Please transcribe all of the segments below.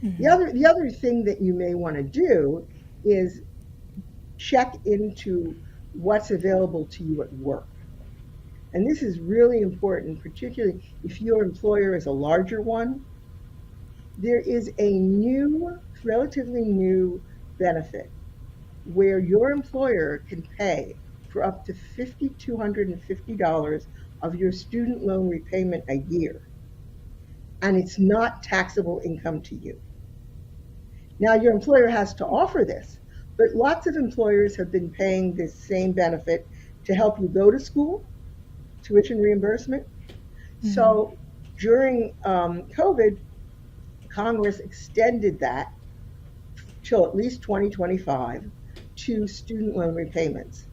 Hmm. The other thing that you may want to do is check into what's available to you at work. And this is really important, particularly if your employer is a larger one. There is a new, relatively new benefit where your employer can pay for up to $5,250 of your student loan repayment a year, and it's not taxable income to you. Now, your employer has to offer this, but lots of employers have been paying this same benefit to help you go to school, tuition reimbursement. Hmm. So during COVID, Congress extended that till at least 2025 to student loan repayments.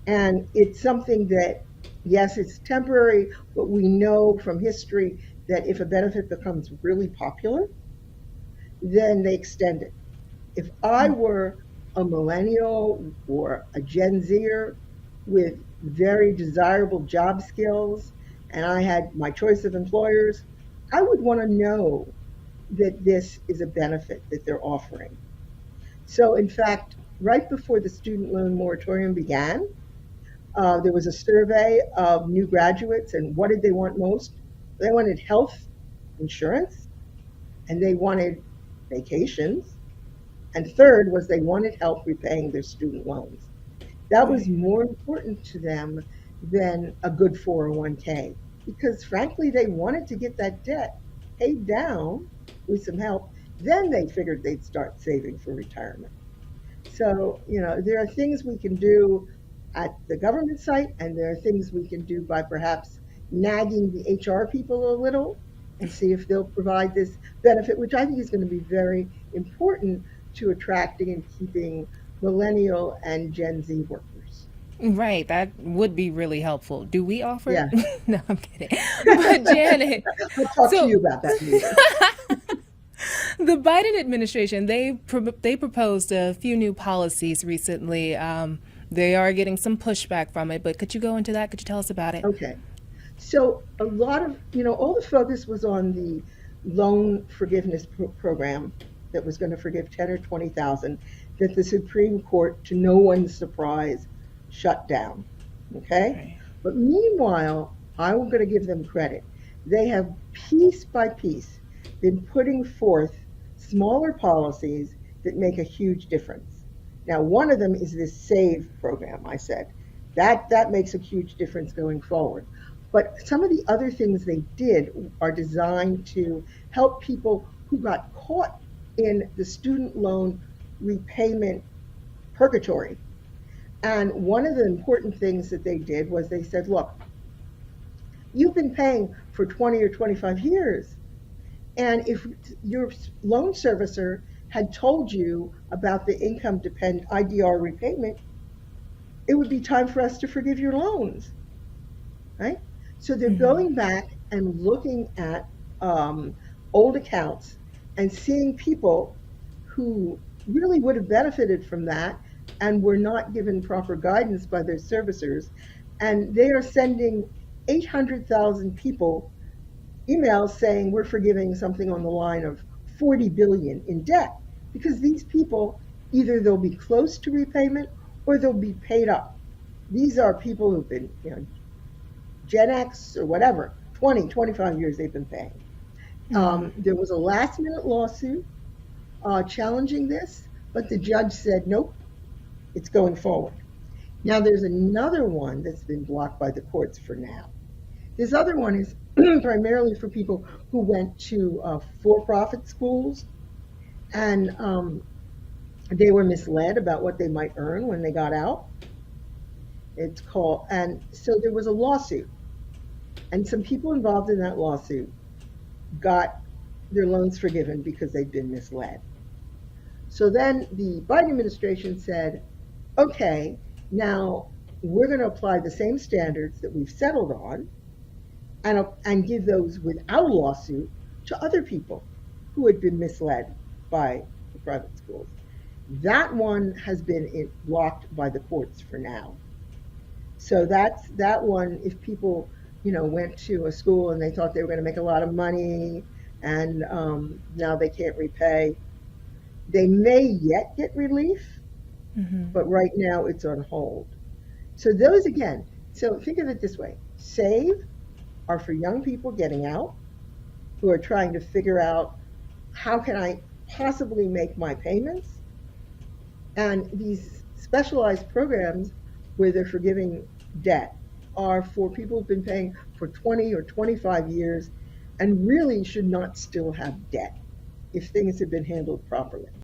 And it's something that, yes, it's temporary, but we know from history that if a benefit becomes really popular, then they extend it. If I were a millennial or a Gen Zer with very desirable job skills and I had my choice of employers, I would want to know that this is a benefit that they're offering. So, in fact, right before the student loan moratorium began, there was a survey of new graduates, and what did they want most? They wanted health insurance, and they wanted vacations, and third was they wanted help repaying their student loans. That was Right. more important to them than a good 401k because, frankly, they wanted to get that debt paid down with some help. Then they figured they'd start saving for retirement. So, there are things we can do at the government site, and there are things we can do by perhaps nagging the HR people a little and see if they'll provide this benefit, which I think is going to be very important to attracting and keeping millennial and Gen Z workers. Right, that would be really helpful. Do we offer Yeah. it? No, I'm kidding. But Janet, I'll talk to you so about that later. the Biden administration they proposed a few new policies recently. They are getting some pushback from it, but could you go into that? Could you tell us about it? Okay. So a lot of, all the focus was on the loan forgiveness program that was going to forgive 10 or 20,000 that the Supreme Court, to no one's surprise, shut down. Okay? Right. But meanwhile, I'm going to give them credit. They have piece by piece been putting forth smaller policies that make a huge difference. Now, one of them is this SAVE program, I said. That makes a huge difference going forward. But some of the other things they did are designed to help people who got caught in the student loan repayment purgatory. And one of the important things that they did was they said, look, you've been paying for 20 or 25 years. And if your loan servicer had told you about the income dependent IDR repayment, it would be time for us to forgive your loans, right? So they're going back and looking at old accounts and seeing people who really would have benefited from that and were not given proper guidance by their servicers. And they are sending 800,000 people emails saying we're forgiving something on the line of 40 billion in debt because these people either they'll be close to repayment or they'll be paid up. These are people who've been, Gen X or whatever, 20, 25 years they've been paying. There was a last minute lawsuit challenging this, but the judge said, nope, it's going forward. Now, there's another one that's been blocked by the courts for now. This other one is primarily for people who went to for profit schools and they were misled about what they might earn when they got out. It's called, and so there was a lawsuit, and some people involved in that lawsuit got their loans forgiven because they'd been misled. So then the Biden administration said, okay, now we're going to apply the same standards that we've settled on and give those without a lawsuit to other people who had been misled by the private schools. That one has been blocked by the courts for now. So that's that one. If people, went to a school and they thought they were going to make a lot of money, and now they can't repay. They may yet get relief, Hmm. but right now it's on hold. So those again, so think of it this way: save are for young people getting out who are trying to figure out how can I possibly make my payments, and these specialized programs where they're forgiving debt are for people who've been paying for 20 or 25 years and really should not still have debt if things have been handled properly.